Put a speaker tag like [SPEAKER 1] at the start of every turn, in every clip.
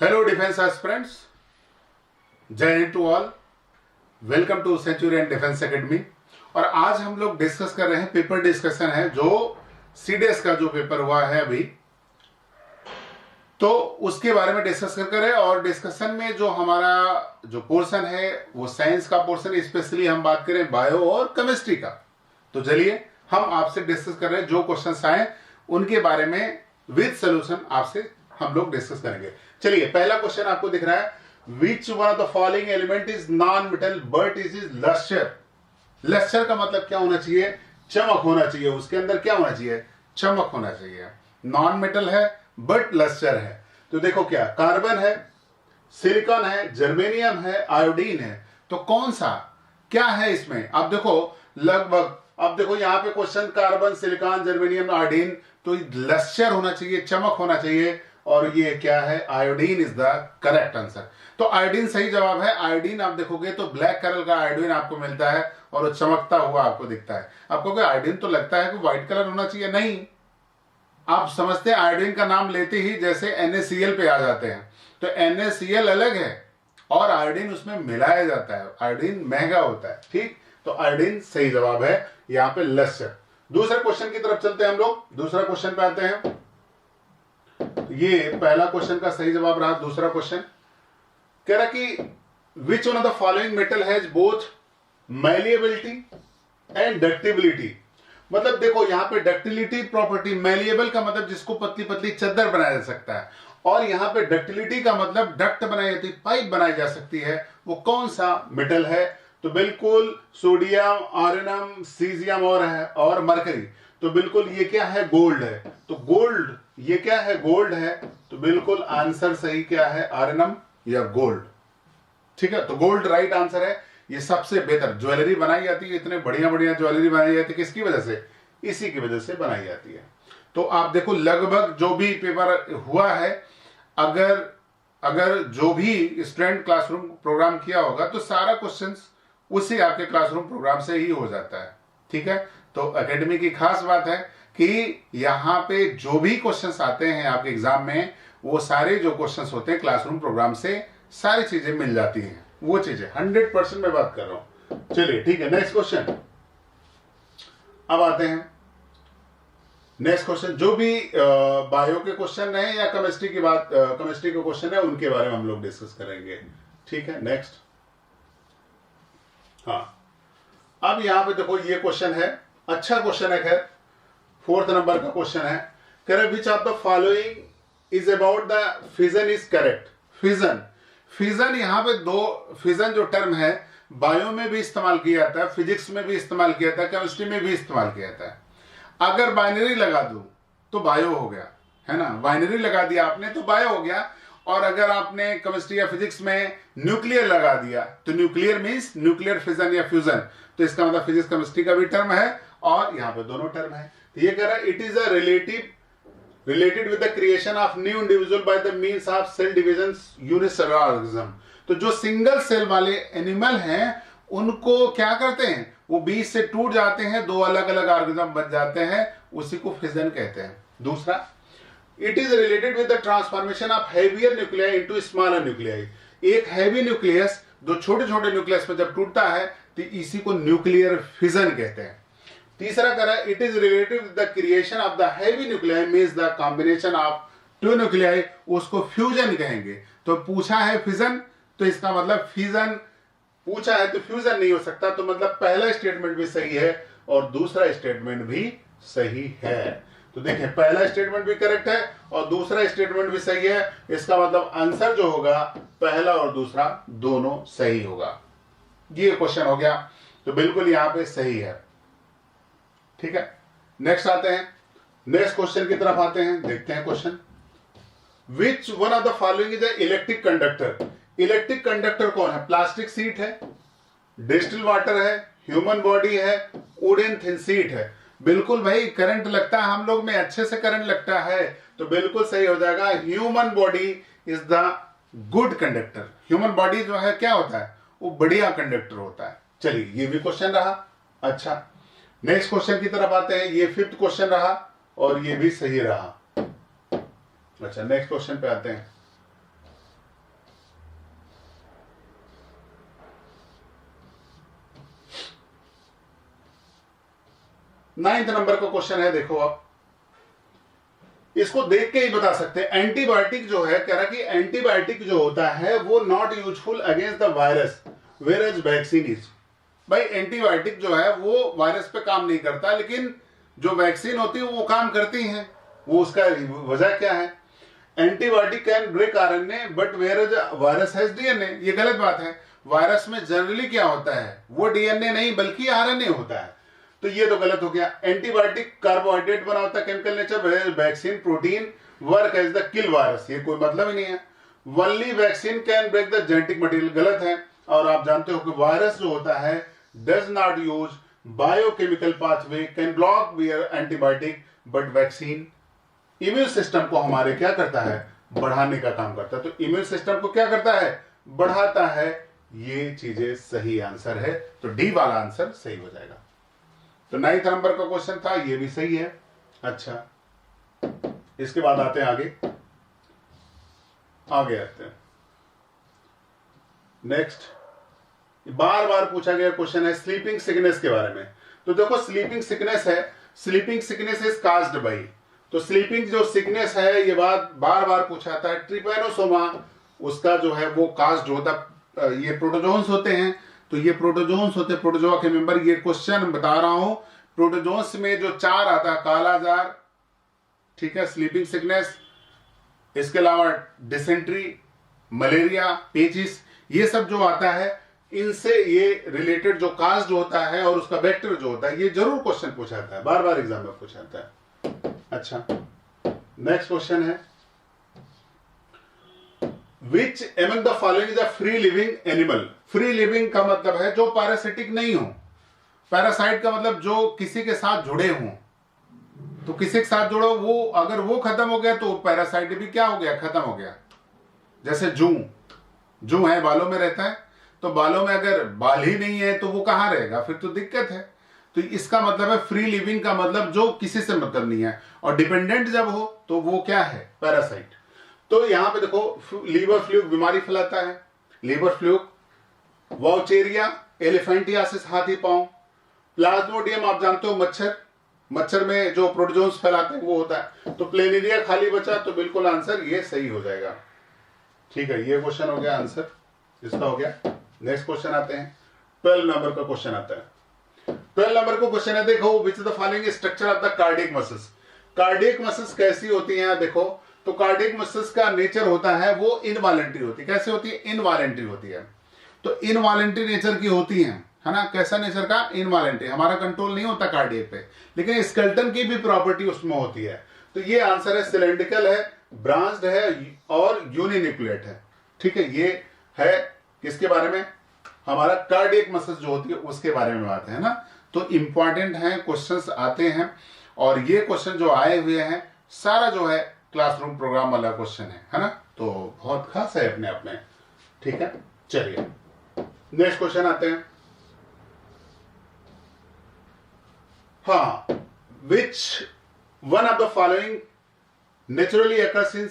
[SPEAKER 1] Hello defence aspirants, Jai Hind to all. Welcome to Centurion defence academy. और आज हम लोग डिस्कस कर रहे हैं, पेपर डिस्कशन है जो सीडीएस का जो पेपर हुआ है अभी, तो उसके बारे में डिस्कस कर रहे हैं। और डिस्कशन में जो हमारा जो पोर्शन है वो साइंस का पोर्शन, स्पेशली हम बात करें बायो और केमिस्ट्री का। तो चलिए हम आपसे डिस्कस कर रहे हैं, जो क्वेश्चंस आए उनके बारे में विद सोल्यूशन आपसे हम लोग डिस्कस करेंगे। चलिए, पहला क्वेश्चन आपको दिख रहा है, which one of the following element is non metal but is lustre. Lustre का मतलब क्या होना चाहिए? चमक होना चाहिए। उसके अंदर क्या होना चाहिए? चमक होना चाहिए। नॉन मेटल है बट लस्टर है। तो देखो, क्या कार्बन है, सिलिकॉन है, जर्मेनियम है, आयोडीन है। तो कौन सा क्या है इसमें? अब देखो लगभग, अब देखो यहाँ पे question carbon, silicon, germanium, iodine, तो लस्टर होना चाहिए, चमक होना चाहिए। और ये क्या है? Iodine is the correct answer. तो आयोडीन सही जवाब है। आयोडीन आप देखोगे तो ब्लैक कलर का आयोडीन आपको मिलता है और वो चमकता हुआ आपको दिखता है। आपको क्या आयोडीन तो लगता है कि व्हाइट कलर होना चाहिए, नहीं। आप समझते हैं आयोडीन का नाम लेते ही जैसे NaCl पे आ जाते हैं, तो NaCl अलग है और आयोडीन उसमें मिलाया जाता है। आयोडीन महंगा होता है, ठीक। तो आयोडीन सही जवाब है यहाँ पे, लस्टर। दूसरे क्वेश्चन की तरफ चलते हैं हम लोग। दूसरा क्वेश्चन पे आते हैं। ये पहला क्वेश्चन का सही जवाब रहा। दूसरा क्वेश्चन कह रहा कि which one of the following metal has both malleability and ductility. मतलब देखो यहाँ पे डक्टिलिटी प्रॉपर्टी, मैलिएबल का मतलब जिसको पतली पतली चादर बनाया जा सकता है, और यहाँ पे डक्टिलिटी का मतलब डक्ट बनाई जाती है, पाइप बनाई जा सकती है। वो कौन सा मेटल है? तो बिल्कुल सोडियम, आयरनम, सीजियम और मरकरी। तो बिल्कुल ये क्या है? गोल्ड है। तो गोल्ड, ये क्या है? गोल्ड है। तो बिल्कुल आंसर सही क्या है? आयरनम या गोल्ड, ठीक है। तो गोल्ड राइट आंसर है। ये सबसे बेहतर ज्वेलरी बनाई जाती है, इतने बढ़िया बढ़िया ज्वेलरी बनाई जाती है, किसकी वजह से? इसी की वजह से बनाई जाती है। तो आप देखो लगभग जो भी पेपर हुआ है, अगर जो भी स्टूडेंट क्लासरूम प्रोग्राम किया होगा तो सारा क्वेश्चंस उसी आपके क्लासरूम प्रोग्राम से ही हो जाता है, ठीक है। तो एकेडमी की खास बात है कि यहाँ पे जो भी क्वेश्चंस आते हैं आपके एग्जाम में, वो सारे जो क्वेश्चंस होते हैं क्लासरूम प्रोग्राम से सारी चीजें मिल जाती हैं। वो चीजें 100% मैं बात कर रहा हूं। चलिए ठीक है, नेक्स्ट क्वेश्चन। अब आते हैं नेक्स्ट क्वेश्चन। जो भी बायो के क्वेश्चन रहे या केमिस्ट्री की बात, केमिस्ट्री के क्वेश्चन है उनके बारे में हम लोग डिस्कस करेंगे, ठीक है। नेक्स्ट, हाँ, अब यहां पे देखो ये क्वेश्चन है, अच्छा क्वेश्चन है, खैर 4th नंबर का क्वेश्चन है। कह रहे which of the following is about the fission is correct. Fission, fission यहाँ पे दो, फिजन जो टर्म है बायो में भी इस्तेमाल किया जाता है, फिजिक्स में भी इस्तेमाल किया जाता है, केमिस्ट्री में भी इस्तेमाल किया जाता है। अगर बाइनरी लगा दूं तो बायो हो गया, है ना। बाइनरी लगा दिया आपने तो बायो हो गया। और अगर आपने केमिस्ट्री या फिजिक्स में न्यूक्लियर लगा दिया तो न्यूक्लियर मींस न्यूक्लियर फिजन या फ्यूजन। तो इसका मतलब फिजिक्स केमिस्ट्री का भी टर्म है और यहाँ पे दोनों टर्म है। तो ये कह रहा है it is a related with the creation of new individual by the means of cell division unicellular organism. तो जो सिंगल सेल वाले एनिमल हैं उनको क्या करते हैं? वो बीच से टूट जाते हैं, दो अलग अलग ऑर्गेनिज्म बन जाते हैं, उसी को फिजन कहते हैं। दूसरा, it is related with the transformation of heavier nuclei into smaller nuclei. एक हैवी न्यूक्लियस दो छोटे छोटे न्यूक्लियस में जब टूटता है तो इसी को न्यूक्लियर फिजन कहते हैं। तीसरा कह रहा है it is related with the creation of the heavy nuclei means the combination of two nuclei, उसको फ्यूजन कहेंगे। तो पूछा है फिजन, तो इसका मतलब फिजन पूछा है तो फ्यूजन नहीं हो सकता। तो मतलब पहला स्टेटमेंट भी सही है और दूसरा स्टेटमेंट भी सही है। तो देखें, पहला स्टेटमेंट भी करेक्ट है और दूसरा स्टेटमेंट भी सही है। इसका मतलब आंसर जो होगा पहला और दूसरा दोनों सही होगा। ये क्वेश्चन हो गया, तो बिल्कुल यहां पे सही है, ठीक है। नेक्स्ट आते हैं, नेक्स्ट क्वेश्चन की तरफ आते हैं, देखते हैं question. Which one of the following is electric conductor. Electric conductor कौन है? प्लास्टिक सीट है, डिस्टिल वाटर है, ह्यूमन बॉडी है, वुडन थिन सीट है। बिल्कुल भाई, करंट लगता है हम लोग में, अच्छे से करंट लगता है, तो बिल्कुल सही हो जाएगा। Human body is the good conductor. Human body जो है क्या होता है? वो बढ़िया कंडक्टर होता है। चलिए, ये भी क्वेश्चन रहा। अच्छा, नेक्स्ट क्वेश्चन की तरफ आते हैं। ये 5th क्वेश्चन रहा और ये भी सही रहा। अच्छा, नेक्स्ट क्वेश्चन पे आते हैं। 9th नंबर का क्वेश्चन है, देखो आप इसको देख के ही बता सकते हैं। एंटीबायोटिक जो है, कह रहा कि एंटीबायोटिक जो होता है वो not useful against the virus whereas vaccine is. भाई एंटीबायोटिक जो है वो वायरस पे काम नहीं करता, लेकिन जो वैक्सीन होती है वो काम करती है। वो उसका वजह क्या है? Antibiotic can break RNA but whereas virus has DNA. ये गलत बात है। वायरस में जनरली क्या होता है, वो डीएनए नहीं बल्कि आरएनए होता है, तो ये तो गलत हो गया। एंटीबायोटिक कार्बोहाइड्रेट बना होता है chemical nature, vaccine protein work as the kill virus, ये कोई मतलब ही नहीं है। Only vaccine can break the genetic material, गलत है। और आप जानते हो कि वायरस जो होता है does not use biochemical pathway, can block wear antibiotic, but vaccine immune system को हमारे क्या करता है, बढ़ाने का काम करता है। तो इम्यून सिस्टम को क्या करता है, बढ़ाता है। ये चीजें सही आंसर है, तो डी वाला आंसर सही हो जाएगा। तो 9th नंबर का क्वेश्चन था, ये भी सही है। अच्छा, इसके बाद आते हैं आगे आते हैं नेक्स्ट। बार बार पूछा गया क्वेश्चन है स्लीपिंग सिकनेस के बारे में। तो देखो स्लीपिंग सिकनेस है, sleeping sickness is caused by, तो स्लीपिंग जो सिकनेस है, ये बात बार बार पूछा था। ट्रिपैनोसोमा उसका जो है वो काज्ड होता, ये प्रोटोजोन्स होते हैं, तो ये प्रोटोजोन्स होते हैं प्रोटोजोआ के मेंबर। ये क्वेश्चन बता रहा हूं, प्रोटोजोन्स में जो 4 आता है, काला जार, ठीक है, स्लीपिंग सिकनेस, इसके अलावा डिसेंट्री, मलेरिया, पेचिस, ये सब जो आता है इनसे ये रिलेटेड जो काज जो होता है और उसका वेक्टर जो होता है, ये जरूर क्वेश्चन पूछा जाता है, बार बार एग्जाम में पूछा जाता है। अच्छा, नेक्स्ट क्वेश्चन है which among the following is a free living animal. Free living का मतलब है जो पैरासिटिक नहीं हो। पैरासाइट का मतलब जो किसी के साथ जुड़े हों, तो किसी के साथ जुड़ो, वो अगर वो खत्म हो गया तो पैरासाइट भी क्या हो गया, खत्म हो गया। जैसे जू है, बालों में रहता है, तो बालों में अगर बाल ही नहीं है तो वो कहां रहेगा, फिर तो दिक्कत है। तो इसका मतलब है फ्री लिविंग का मतलब जो किसी से मतलब नहीं है, और डिपेंडेंट जब हो तो वो क्या है, पैरासाइट। तो यहां पे देखो लीवर फ्लूक बीमारी फैलाता है, लीवर फ्लूक, वाउचेरिया, एलिफेंटियासिस हाथी पांव, प्लाज्मोडियम आप जानते हो मच्छर में जो प्रोटोजोन्स फैलाते हैं वो होता है। तो प्लेनेरिया खाली बचा, तो बिल्कुल आंसर ये सही हो जाएगा। ठीक है, ये क्वेश्चन हो गया आंसर, इसका हो गया। नेक्स्ट क्वेश्चन आते हैं, 12 नंबर का क्वेश्चन आता है। 12 नंबर का क्वेश्चन है, देखो which the following structure of the cardiac muscles. Cardiac muscles कैसी होती हैं, देखो तो कार्डियक मसल्स का नेचर होता है वो इनवॉलेंट्री होती है। कैसे होती है, इनवॉलेंट्री होती है। तो इनवॉलेंट्री नेचर की होती है ना, कैसा नेचर का, इनवॉलेंट्री, हमारा कंट्रोल नहीं होता कार्डियक पे, लेकिन स्केलेटन की भी प्रॉपर्टी उसमें होती है। तो ये आंसर है, सिलेंड्रिकल है, ब्रांच्ड है और यूनिन्यूक्लिएट है। ठीक है, ये है किसके बारे में, हमारा कार्डियक मसल्स जो होती है उसके बारे में बात है ना। तो इंपॉर्टेंट है, क्वेश्चंस आते हैं, और ये क्वेश्चन जो आए हुए हैं सारा जो है क्लासरूम प्रोग्राम वाला क्वेश्चन है ना, तो बहुत खास है अपने आप में। ठीक है, चलिए नेक्स्ट क्वेश्चन आते हैं। हाँ, विच one of the following naturally occurs in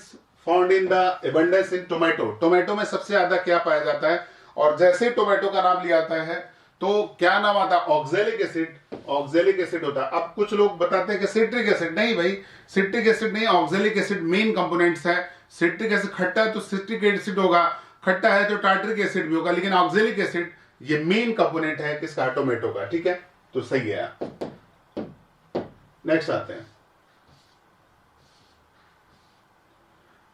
[SPEAKER 1] found in the abundance in tomato. Tomato में सबसे ज्यादा क्या पाया जाता है, और जैसे टोमेटो का नाम लिया जाता है तो क्या नाम आता है, ऑक्जेलिक एसिड। ऑक्जेलिक एसिड होता है। अब कुछ लोग बताते हैं कि सिट्रिक एसिड, नहीं भाई, सिट्रिक एसिड नहीं, ऑक्जेलिक एसिड मेन कंपोनेंट्स है। सिट्रिक एसिड खट्टा है तो सिट्रिक एसिड होगा, खट्टा है तो टार्ट्रिक एसिड भी होगा, लेकिन ऑक्जेलिक एसिड ये मेन कंपोनेंट है किसका, टोमेटो का। ठीक है, तो सही है। नेक्स्ट आते हैं,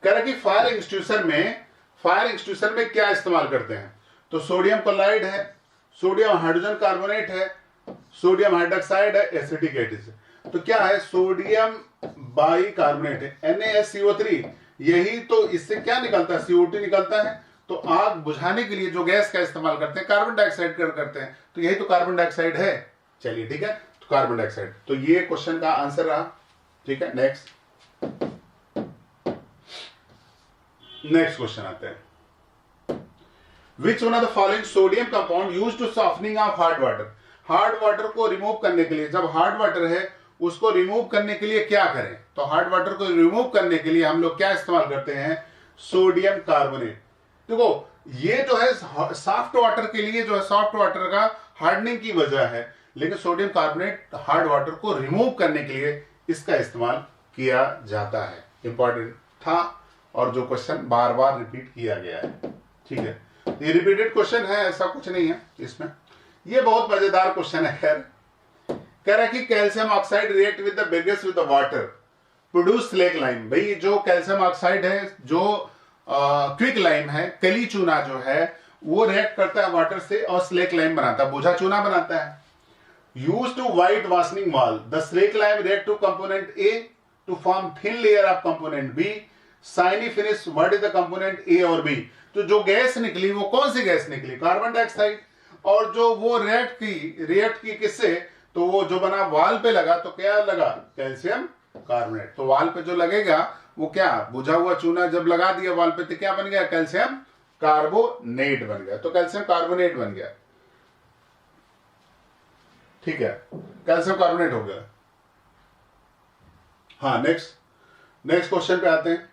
[SPEAKER 1] कह रहा कि फायर एक्सटिंग्विशर में क्या इस्तेमाल करते हैं। तो सोडियम क्लोराइड है, सोडियम हाइड्रोजन कार्बोनेट है, सोडियम हाइड्रोक्साइड है, एसिटिक एसिड। तो क्या है, सोडियम बाइकार्बोनेट है, NaSCO3। यही तो इससे क्या निकलता है, CO2 निकलता है। तो आग बुझाने के लिए जो गैस का इस्तेमाल करते हैं, कार्बन डाइऑक्साइड करते हैं, तो यही तो कार्बन डाइऑक्साइड है। चलिए ठीक है, तो कार्बन डाइऑक्साइड, तो ये क्वेश्चन का आंसर रहा। ठीक है, नेक्स्ट क्वेश्चन आते हैं। Which one of the following sodium compound used to softening of hard water? Hard water को रिमूव करने के लिए, जब हार्ड वाटर है उसको रिमूव करने के लिए क्या करें, तो हार्ड वाटर को रिमूव करने के लिए हम लोग क्या इस्तेमाल करते हैं, सोडियम कार्बोनेट। देखो ये जो है सॉफ्ट वाटर के लिए, जो है सॉफ्ट वाटर का हार्डनिंग की वजह है, लेकिन सोडियम कार्बोनेट हार्ड वाटर को रिमूव करने के लिए इसका इस्तेमाल किया जाता है। इंपॉर्टेंट था और जो क्वेश्चन बार बार रिपीट किया गया है, ठीक है। ये रिपीटेड क्वेश्चन है, ऐसा कुछ नहीं है इसमें। ये बहुत मजेदार क्वेश्चन है। खैर, कह रहा है कि calcium oxide react with the बेगेस with the water produce slake lime. भाई जो कैल्शियम ऑक्साइड है, जो क्विक लाइम है, कली चूना जो है, वो रिएक्ट करता है वाटर से और स्लेक लाइम बनाता है, बुझा चूना बनाता है। Use to white washing wall the slake lime react to component A to form thin layer of component B shiny finish. What is the component A और बी? तो जो गैस निकली वो कौन सी गैस निकली? Carbon dioxide. और जो वो रिएक्ट की किससे? तो वो जो बना वाल पे लगा तो क्या लगा? Calcium carbonate. तो वाल पे जो लगेगा वो क्या? बुझा हुआ चूना जब लगा दिया वाल पे तो क्या बन गया? कैल्शियम कार्बोनेट बन गया। तो कैल्शियम कार्बोनेट बन गया, ठीक है, कैल्शियम कार्बोनेट हो गया। हाँ, नेक्स्ट क्वेश्चन पे आते हैं।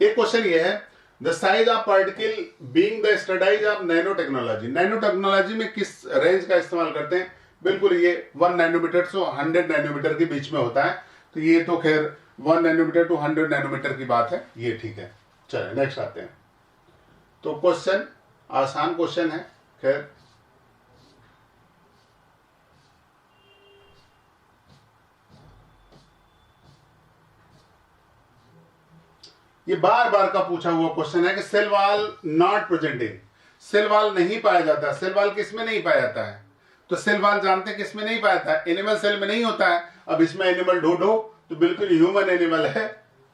[SPEAKER 1] एक क्वेश्चन ये है, the size of particle being the studies of nano technology. Nano technology में किस रेंज का इस्तेमाल करते हैं? बिल्कुल ये 1 नैनोमीटर से 100 नैनोमीटर के बीच में होता है। तो ये तो खैर 1 नैनोमीटर टू 100 नैनोमीटर की बात है, ये ठीक है। चलिए नेक्स्ट आते हैं। तो क्वेश्चन आसान क्वेश्चन है। खैर, ये बार बार का पूछा हुआ क्वेश्चन है कि cell wall not presenting. Cell wall नहीं पाया जाता। सेल वॉल किस में नहीं पाया जाता है? तो सेल वॉल जानते हैं किस में नहीं पाया जाता है? एनिमल सेल में नहीं होता है। अब इसमें एनिमल ढूंढो तो बिल्कुल ह्यूमन एनिमल है,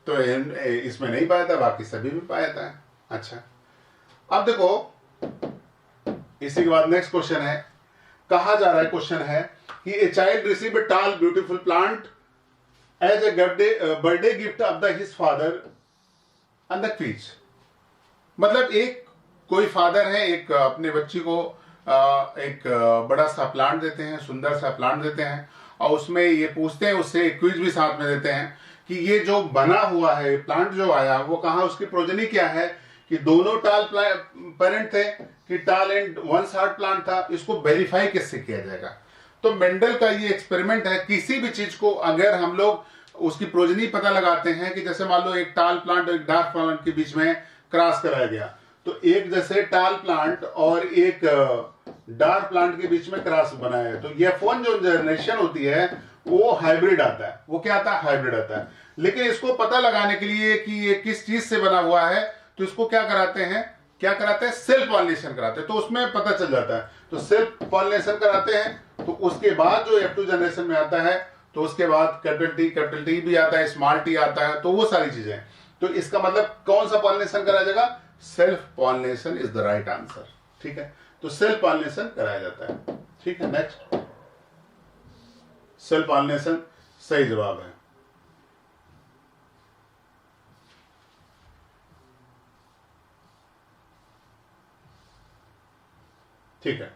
[SPEAKER 1] तो इसमें नहीं पाया जाता, बाकी सभी में पाया जाता है। अच्छा, अब देखो इसी के बाद नेक्स्ट क्वेश्चन है। कहा जा रहा है, क्वेश्चन है कि a child receive a tall beautiful plant as a birthday gift of the his father and the quiz. मतलब एक कोई फादर है, एक अपने बच्ची को एक बड़ा सा प्लांट देते हैं, सुंदर सा प्लांट देते हैं, और उसमें ये पूछते हैं उससे, क्विज भी साथ में देते हैं कि ये जो बना हुआ है प्लांट जो आया वो कहाँ, उसकी प्रोजनी क्या है, कि दोनों टाल पेरेंट थे कि टाल एंड वन शार्ट प्लांट था। इसको वेरीफाई किससे किया जाएगा? तो मेंडल का ये एक्सपेरिमेंट है। किसी भी चीज को अगर हम लोग उसकी प्रोजनी पता लगाते हैं, कि जैसे मान लो एक टाल प्लांट और एक डार्क प्लांट के बीच में क्रॉस कराया गया, तो एक जैसे टाल प्लांट और एक डार्क प्लांट के बीच में क्रॉस बनाया है, तो F1 जो जनरेशन होती है वो हाइब्रिड आता है। वो क्या आता है? हाइब्रिड आता है। लेकिन इसको पता लगाने के लिए कि ये किस चीज से बना हुआ है, तो इसको क्या कराते हैं? सेल्फ पॉलिनेशन कराते हैं। तो उसमें पता चल जाता है। तो सेल्फ पॉलिनेशन कराते हैं, तो उसके बाद जो F2 जनरेशन में आता है, तो उसके बाद कैपिटल टी भी आता है, स्मॉल टी आता है, तो वो सारी चीजें। तो इसका मतलब कौन सा पॉलिनेशन कराया जाएगा? Self pollination is the right answer, ठीक है। तो सेल्फ पॉलिनेशन कराया जाता है, ठीक है। नेक्स्ट, सेल्फ पॉलिनेशन सही जवाब है। ठीक है।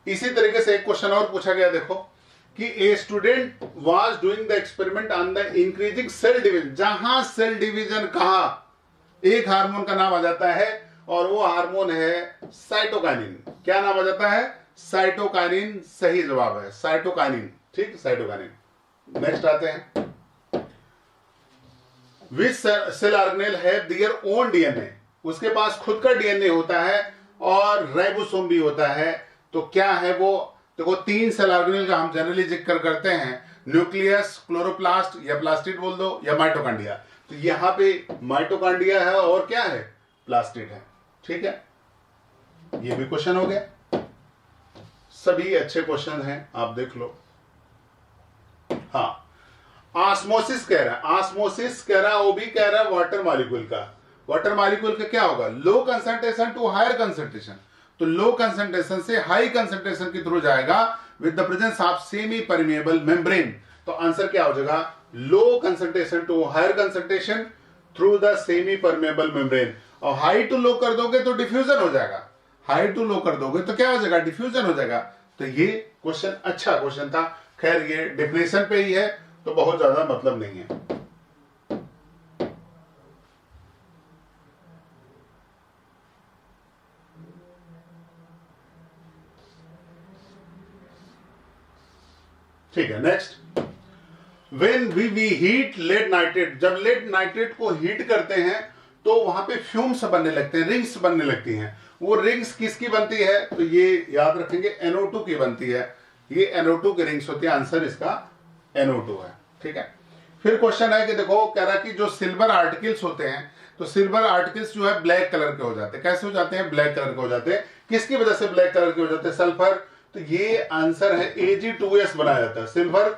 [SPEAKER 1] इसी तरीके से एक क्वेश्चन और पूछा गया, देखो कि a student was doing the experiment on the increasing cell division. जहां सेल डिवीजन कहा, एक हार्मोन का नाम आ जाता है और वो हार्मोन है साइटोकाइनिन। क्या नाम आ जाता है? साइटोकाइनिन सही जवाब है, साइटोकाइनिन, ठीक, साइटोकाइनिन। नेक्स्ट आते हैं। Which cell organelle have their own DNA. उसके पास खुद का डीएनए होता है और राइबोसोम भी होता है। तो क्या है वो? देखो 3 सेल ऑर्गेनेल का हम जनरली जिक्र करते हैं, न्यूक्लियस, क्लोरोप्लास्ट या प्लास्टिड बोल दो, या माइटोकॉन्ड्रिया। तो यहां पे माइटोकॉन्ड्रिया है और क्या है? प्लास्टिड है, ठीक है। ये भी क्वेश्चन हो गया। सभी अच्छे क्वेश्चन हैं, आप देख लो। हाँ, ऑस्मोसिस कह रहा है, ऑस्मोसिस कह रहा है, वो भी कह रहा है वाटर मॉलिक्यूल का। वाटर मॉलिक्यूल का क्या होगा? Low concentration to higher concentration. तो लो कंसंट्रेशन से हाई कंसंट्रेशन के थ्रू जाएगा with the presence of semi permeable membrane. तो आंसर क्या हो जाएगा? Low concentration to higher concentration through the semi permeable membrane. और हाई टू लो कर दोगे तो डिफ्यूजन हो जाएगा, हाई टू लो कर दोगे तो क्या हो जाएगा? डिफ्यूजन हो जाएगा। तो ये क्वेश्चन अच्छा क्वेश्चन था। खैर ये डेफिनेशन पे ही है तो बहुत ज्यादा मतलब नहीं है। ठीक है, next. When we heat lead nitrate, जब लेड नाइट्रेट को हीट करते हैं तो वहां पे फ्यूम्स बनने लगते हैं, रिंग्स बनने लगती हैं। वो रिंग्स किसकी बनती है? तो ये याद रखेंगे NO2 की बनती है। ये NO2 की रिंग्स होती है। आंसर इसका NO2 है। ठीक है, फिर क्वेश्चन है कि देखो कह रहा है कि जो सिल्वर आर्टिकल्स होते हैं, तो सिल्वर आर्टिकल्स जो है ब्लैक कलर के हो जाते हैं। कैसे हो जाते हैं? ब्लैक कलर के हो जाते हैं। किसकी वजह से ब्लैक कलर के हो जाते हैं? सल्फर। तो ये आंसर है Ag2S बनाया जाता है। सिल्वर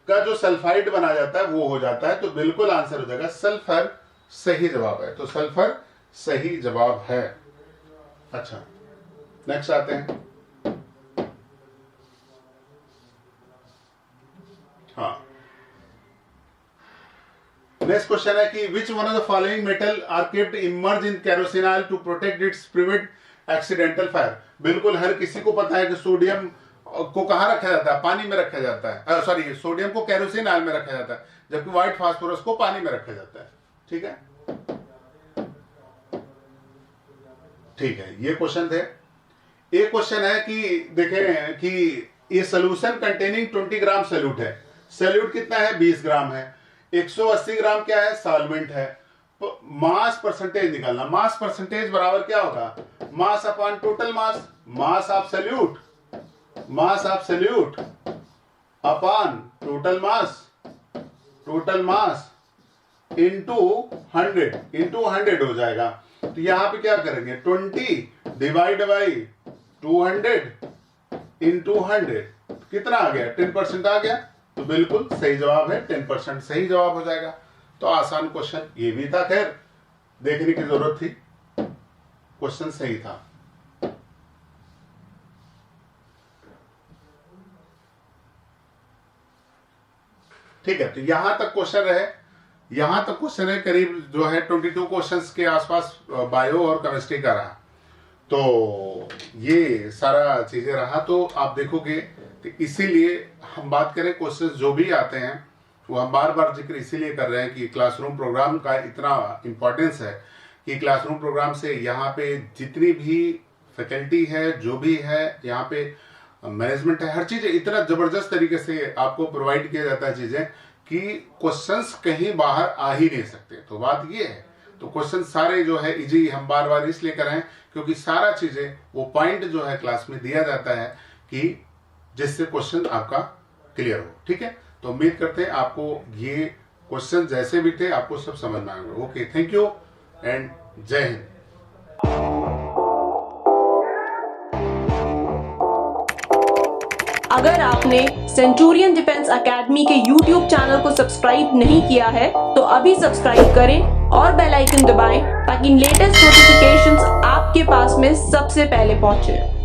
[SPEAKER 1] का जो सल्फाइड बनाया जाता है वो हो जाता है। तो बिल्कुल आंसर हो जाएगा सल्फर। सही जवाब है। तो सल्फर सही जवाब है। अच्छा, नेक्स्ट आते हैं। हाँ, नेक्स्ट क्वेश्चन है कि which one of the following metal are kept immerse in kerosene oil to protect its prevent accidental fire. बिल्कुल हर किसी को पता है कि सोडियम को कहां रखा जाता है? पानी में रखा जाता है। सॉरी, सोडियम को केरोसिन ऑयल में रखा जाता है, जबकि व्हाइट फास्फोरस को पानी में रखा जाता है। ठीक है, ठीक है, ये क्वेश्चन थे। एक क्वेश्चन है कि देखें कि ये सोल्यूशन कंटेनिंग 20 ग्राम सॉल्यूट है। सॉल्यूट कितना है? 20 ग्राम है। 180 ग्राम क्या है? सॉल्वेंट है। मास परसेंटेज निकालना। मास परसेंटेज बराबर क्या होगा? Mass upon total mass. Mass of solute, mass of solute upon total mass, total mass into 100 हो जाएगा। तो यहां पे क्या करेंगे? 20 डिवाइड बाई 200 इंटू 100 कितना आ गया? 10% आ गया। तो बिल्कुल सही जवाब है, 10% सही जवाब हो जाएगा। तो आसान क्वेश्चन ये भी था। खैर देखने की जरूरत थी, क्वेश्चन सही था। ठीक है, तो यहां तक क्वेश्चन रहे। यहां तक क्वेश्चन है करीब जो है 22 क्वेश्चंस के आसपास बायो और केमिस्ट्री का रहा। तो ये सारा चीजें रहा। तो आप देखोगे तो इसीलिए हम बात करें क्वेश्चंस जो भी आते हैं वो हम बार बार जिक्र इसीलिए कर रहे हैं कि क्लासरूम प्रोग्राम का इतना इंपॉर्टेंस है कि क्लासरूम प्रोग्राम से यहाँ पे जितनी भी फैकल्टी है, जो भी है यहाँ पे मैनेजमेंट है, हर चीज इतना जबरदस्त तरीके से आपको प्रोवाइड किया जाता है चीजें कि क्वेश्चंस कहीं बाहर आ ही नहीं सकते। तो बात ये है, तो क्वेश्चन सारे जो है इजी हम बार बार इसलिए कर रहे हैं क्योंकि सारा चीजें वो पॉइंट जो है क्लास में दिया जाता है कि जिससे क्वेश्चन आपका क्लियर हो। ठीक है, तो उम्मीद करते हैं आपको ये क्वेश्चन जैसे भी थे आपको सब समझ में आएंगे। ओके, थैंक यू एंड जय हिंद।
[SPEAKER 2] अगर आपने सेंचुरियन डिफेंस एकेडमी के YouTube चैनल को सब्सक्राइब नहीं किया है तो अभी सब्सक्राइब करें और बेल आइकन दबाएं ताकि लेटेस्ट नोटिफिकेशंस आपके पास में सबसे पहले पहुंचे।